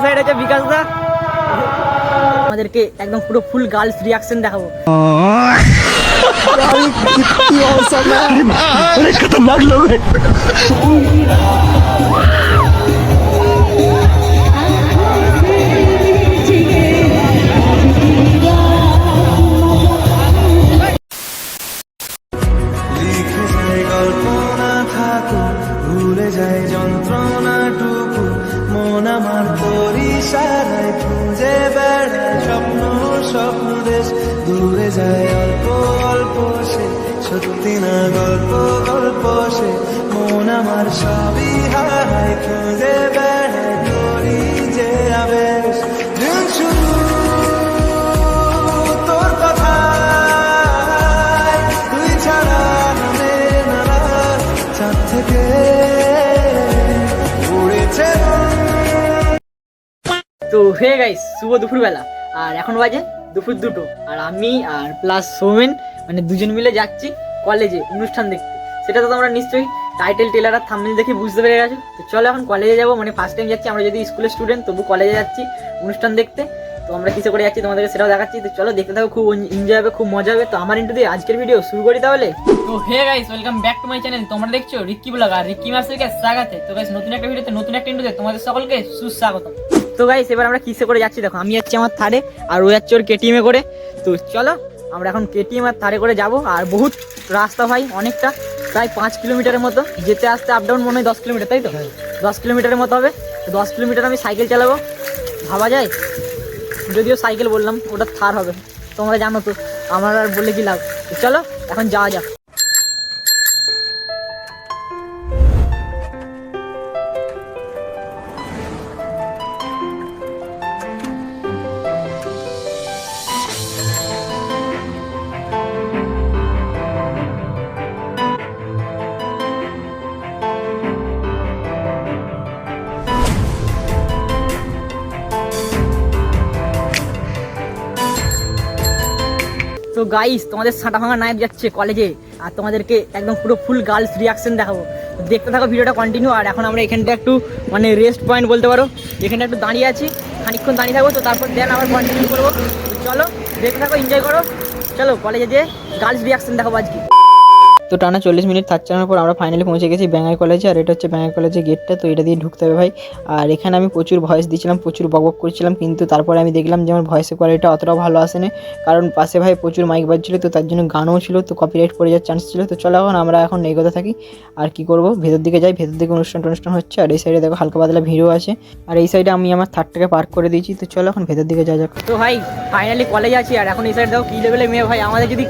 Side আছে বিকাশ দা, আমাদেরকে একদম পুরো ফুল গার্লস রিয়াকশন দেখাবো। खतरनाक लोग हैं। ভুলে যায় যন্ত্রণাটুকু, মন আমার তোর ইশারায় খুঁজে বেড়ায় স্বপ্ন স্বপ্ন দেশ, দূরে যায় অল্প অল্প সে, সত্যি না গল্প গল্প সে, মন আমার সবই হারায় খুঁজে বেড়ায় তোরই যে আবেশ। দিন শুরু তোর কথা, তুই ছাড়া নামে নালা চাঁদ থেকে উড়েছে। তো হে গাইস, শুভ দুপুরবেলা, আর এখন বাজে দুপুর 2টো, আর আমি আর প্লাস সৌমেন মানে দুজন মিলে যাচ্ছি কলেজে অনুষ্ঠান দেখতে। সেটা তো তোমরা নিশ্চয়ই টাইটেল টেলার আর থাম্বনেল দেখে বুঝতে পেরে গেছো। তো চলো এখন কলেজে যাবো, মানে ফার্স্ট টাইম যাচ্ছি আমরা, যদি স্কুলের স্টুডেন্ট তবু কলেজে যাচ্ছি অনুষ্ঠান দেখতে। তো আমরা কিসে করে যাচ্ছি তোমাদেরকে সেটাও দেখাচ্ছি। তো চলো দেখতে থাকো, খুব এনজয় হবে, খুব মজা হবে। তো আমার ইন্টু দিয়ে আজকের ভিডিও শুরু করি তাহলে। তো hey guys, welcome back to my channel. তোমরা দেখছো রিক্কি ব্লগ, আর রিক্কি মাস্টারকে স্বাগত। তো গাইস নতুন একটা ভিডিওতে নতুন একটা ইন্টুতে তোমাদের সকলকে সুস্বাগত। তো গাইস এবার আমরা কিসে করে যাচ্ছি দেখো, আমি যাচ্ছি আমার থারে আর ও যাচ্ছে ওর কেটিএম এ করে। তো চলো আমরা এখন কেটিএম আর থারে করে যাব। আর বহুত রাস্তা ভাই, অনেকটা, প্রায় 5 কিলোমিটারের মতো যেতে আসতে, আপ ডাউন মনে হয় 10 কিলোমিটার, তাই তো 10 কিলোমিটারের মতো হবে। 10 কিলোমিটার আমি সাইকেল চালাবো, ভাবা যায়? যদিও সাইকেল বললাম, ওটা থার হবে, তোমরা জানো তো, আমার আর বলে কি লাভ। চলো এখন যাওয়া যাক। তো গাইস তোমাদের সাঁটা ভাঙা নাইফ যাচ্ছে কলেজে, আর তোমাদেরকে একদম পুরো ফুল গার্লস রিয়াকশন দেখাবো। দেখতে থাকো ভিডিওটা কন্টিনিউ। আর এখন আমরা এখানটা একটু মানে রেস্ট পয়েন্ট বলতে পারো, এখানে একটু দাঁড়িয়ে আছি, খানিকক্ষণ দাঁড়িয়ে থাকবো। তো তারপর দেন আবার কন্টিনিউ করবো। তো চলো দেখতে থাকো, এনজয় করো। চলো কলেজে যেয়ে গার্লস রিয়াকশন দেখাবো আজকে। তো টানা 40 মিনিট থাক চালানোর পর আমরা ফাইনালি পৌঁছে গেছি ব্যাঙ্গাই কলেজে। আর এটা হচ্ছে ব্যাঙ্গাই কলেজের গেটটা, তো এটা দিয়ে ঢুকতে হবে ভাই। আর এখানে আমি প্রচুর ভয়েস দিয়েছিলাম, প্রচুর বকবক করছিলাম, কিন্তু তারপরে আমি দেখলাম যে আমার ভয়েসের কোয়ালিটিটা অতটাও ভালো আসেনি, কারণ পাশে ভাই প্রচুর মাইক বাজছিল, তো তার জন্য গানও ছিল, তো কপিরাইট পড়ে যাওয়ার চান্স ছিল। তো চলো আমরা এখন এগোতে থাকি। আর কি করব, ভেতর দিকে যাই, ভেতর দিকে অনুষ্ঠান হচ্ছে। আর এই সাইডে দেখো হালকা পাতলা ভিড়ও আছে, আর এই সাইডে আমি আমার থার্ডটাকে পার্ক করে দিয়েছি। তো চলো এখন ভেতর দিকে যাওয়া যাক। তো ভাই ফাইনালি কলেজে আছি, আর এখন এই সাইড দেখো কি লেভেলের মেয়ে ভাই। আমাদের যদি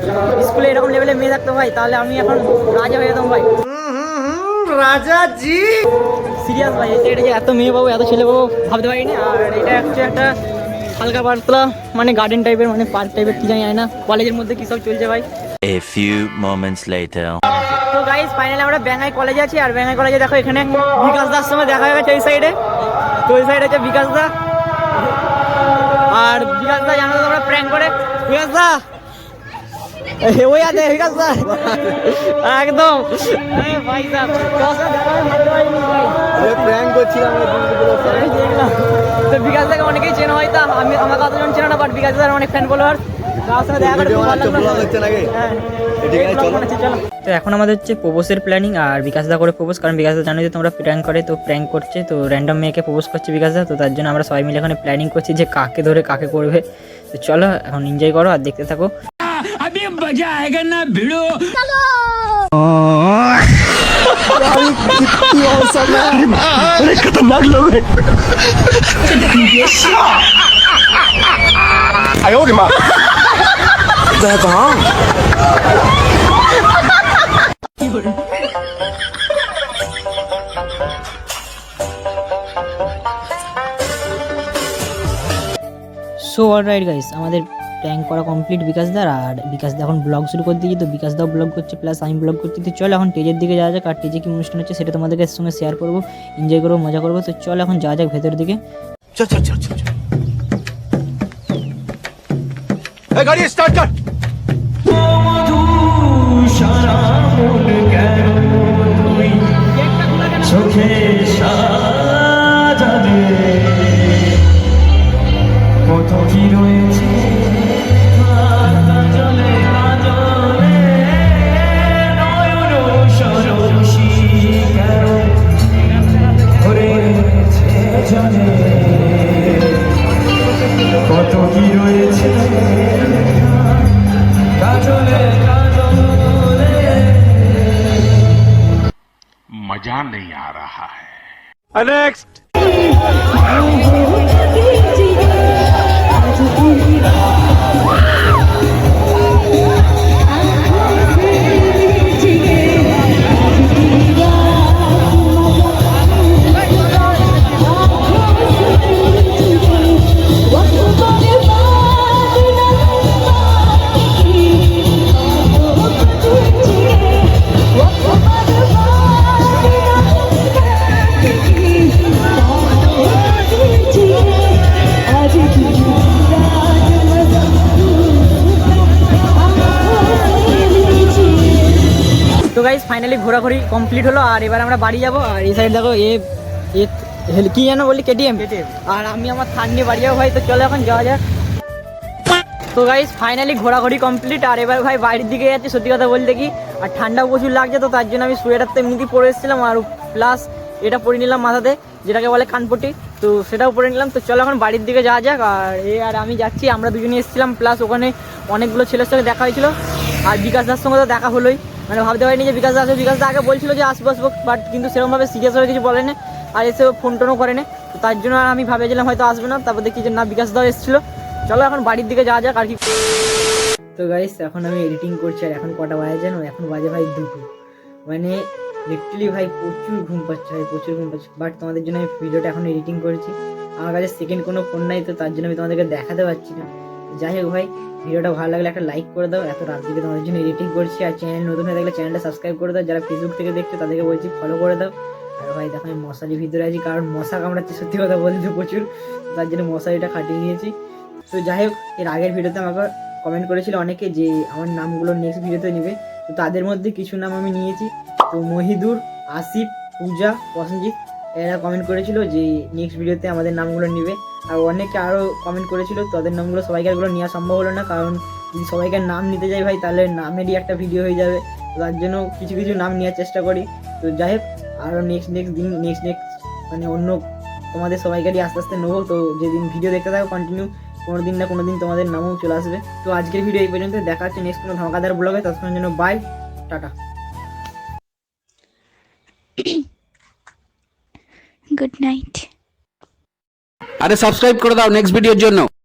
স্কুলে এরকম লেভেলের মেয়ে থাকতো ভাই, তাহলে আমি এখন রাজা হয়ে যেতাম ভাই, রাজা জি। সিরিয়াস ভাই, এটা যে এত মেয়ে পাবো, এত ছেলে পাবো ভাবতে পারিনি। আর এটা হচ্ছে একটা হালকা পাতলা মানে গার্ডেন টাইপের, মানে পার্ক টাইপের, কি জানি না কলেজের মধ্যে কি সব চলছে ভাই। A few moments later. তো গাইস ফাইনালি আমরা ব্যাঙ্গাই কলেজে আছি। আর ব্যাঙ্গাই কলেজে দেখো এখানে বিকাশ দার সঙ্গে দেখা হয়ে গেছে এই সাইডে। তো ওই সাইডে হচ্ছে বিকাশ দা, আর বিকাশ দা জানো তোমরা প্র্যাঙ্ক করে। বিকাশ দা ওই আছে, বিকাশ দা একদম ভাই সাহেব প্র্যাঙ্ক করছিলাম। তো বিকাশ দাকে অনেকেই চেনা হয়, তা আমি আমার কতজন চেনা না, বাট বিকাশ দার অনেক ফ্যান ফলোয়ার। তো এখন আমাদের হচ্ছে প্রপোজের প্ল্যানিং, আর বিকাশ দা করে প্রপোজ, কারণ বিকাশ দা জানো যে তোমরা প্র্যাঙ্ক করে, তো প্র্যাঙ্ক করছে, তো র্যান্ডম মেয়েকে প্রপোজ করছে বিকাশ দা। তো তার জন্য আমরা সবাই মিলে এখানে প্ল্যানিং করছি যে কাকে ধরে কাকে করবে। তো চলো এখন এনজয় করো আর দেখতে থাকো। अभी मजा आएगा ना भिड़ो। अरे खतरनाक लोग हैं। आयो रे माँ। সো অলরাইট গাইস, আমাদের প্র্যাঙ্ক করা কমপ্লিট বিকাশ দার। আর বিকাশ দা এখন ব্লগ শুরু করে দিয়েছি, তো বিকাশ দাও ব্লগ করছে প্লাস আমি ব্লগ করছি। তো চলো এখন স্টেজের দিকে যাওয়া যাক, আর স্টেজে কি অনুষ্ঠান হচ্ছে সেটা তোমাদেরকে সঙ্গে শেয়ার করবো, এনজয় করবো, মজা করবো। তো চলো এখন যাওয়া যাক ভেতর দিকে। चल चल चल चल गाड़ी स्टार्ट कर। मजा नहीं आ रहा है। नेक्स्ट। তো গাইস ফাইনালি ঘোরাঘুরি কমপ্লিট হলো, আর এবার আমরা বাড়ি যাবো। আর এই সাইড দেখো কি যেন বলি, কেটিএম। আর আমি আমার থার নিয়ে বাড়ি যাবো ভাই। তো চলো এখন যাওয়া যাক। তো গাইস ফাইনালি ঘোরাঘুরি কমপ্লিট, আর এবার ভাই বাড়ির দিকে যাচ্ছি। সত্যি কথা বলতে কি, আর ঠান্ডা প্রচুর লাগছে, তো তার জন্য আমি সোয়েটার তো এমনিতেই পরে এসেছিলাম, আর প্লাস এটা পরে নিলাম মাথাতে, যেটাকে বলে কানপটি, তো সেটাও পরে নিলাম। তো চলো এখন বাড়ির দিকে যাওয়া যাক। আর আমি যাচ্ছি, আমরা দুজনে এসেছিলাম, প্লাস ওখানে অনেকগুলো ছেলের সঙ্গে দেখা হয়েছিল, আর বিকাশ দার সঙ্গে তো দেখা হলোই। মানে ভাবতে পারিনি যে বিকাশ দা আসবে। বিকাশ দা আগে বলছিল যে আসবো, বাট কিন্তু সেরকমভাবে সিরিয়াস হয়ে কিছু বলেনি, আর এসে ফোন টোনও করেনি। তো তার জন্য আর আমি ভাবেছিলাম হয়তো আসবে না, তারপর দেখি যে না, বিকাশ দাও এসেছিলো। চলো এখন বাড়ির দিকে যাওয়া যাক আর কি। তো গাইস এখন আমি এডিটিং করছি, আর এখন কটা বাজে জানো? এখন বাজে ভাই 2টো। মানে লিটারালি ভাই প্রচুর ঘুম পাচ্ছে ভাই, প্রচুর ঘুম পাচ্ছে। বাট তোমাদের জন্য আমি ভিডিওটা এখন এডিটিং করেছি। আমার কাছে সেকেন্ড কোনো ফোন নাই, তো তার জন্য আমি তোমাদেরকে দেখাতে পারছি না। যাই হোক ভাই, ভিডিওটা ভালো লাগলে একটা লাইক করে দাও। এত রাত দিকে তোমাদের জন্য এডিটিং করছি। আর চ্যানেল নতুন হয়ে থাকলে চ্যানেলটা সাবস্ক্রাইব করে দাও। যারা ফেসবুক থেকে দেখছো তাদেরকে বলছি ফলো করে দাও। আর ভাই দেখো আমি মশারির ভিতরে আছি, কারণ মশা কামড়াচ্ছে, সত্যি কথা বলতে প্রচুর, তার জন্য মশারিটা খাটিয়ে নিয়েছি। তো যাই হোক, এর আগের ভিডিওতে আমাকে কমেন্ট করেছিল অনেকে যে আমার নামগুলো নেক্সট ভিডিওতে নেবে। তো তাদের মধ্যে কিছু নাম আমি নিয়েছি। তো মহিদুর, আসিফ, পূজা, প্রসেনজিৎ এরা কমেন্ট করেছিল যে নেক্সট ভিডিওতে আমাদের নামগুলো নেবে। আর অনেকে আরও কমেন্ট করেছিল, তাদের নামগুলো সবাইকারগুলো নেওয়া সম্ভব হলো না, কারণ যদি সবাইকার নাম নিতে যাই ভাই তাহলে নামেরই একটা ভিডিও হয়ে যাবে। তো তার জন্য কিছু কিছু নাম নেওয়ার চেষ্টা করি। তো যাই হোক, আরও নেক্সট মানে অন্য তোমাদের সবাইকারই আস্তে আস্তে নেবো। তো যেদিন ভিডিও দেখতে থাকো কন্টিনিউ, কোনো দিন না কোনো দিন তোমাদের নামও চলে আসবে। তো আজকের ভিডিও এই পর্যন্ত, দেখা হচ্ছে নেক্সট কোনো ধামাকাদার ব্লগে। ততক্ষণের জন্য বাই, টাটা। Good night. আরে সাবস্ক্রাইব করে দাও নেক্সট ভিডিওর জন্য।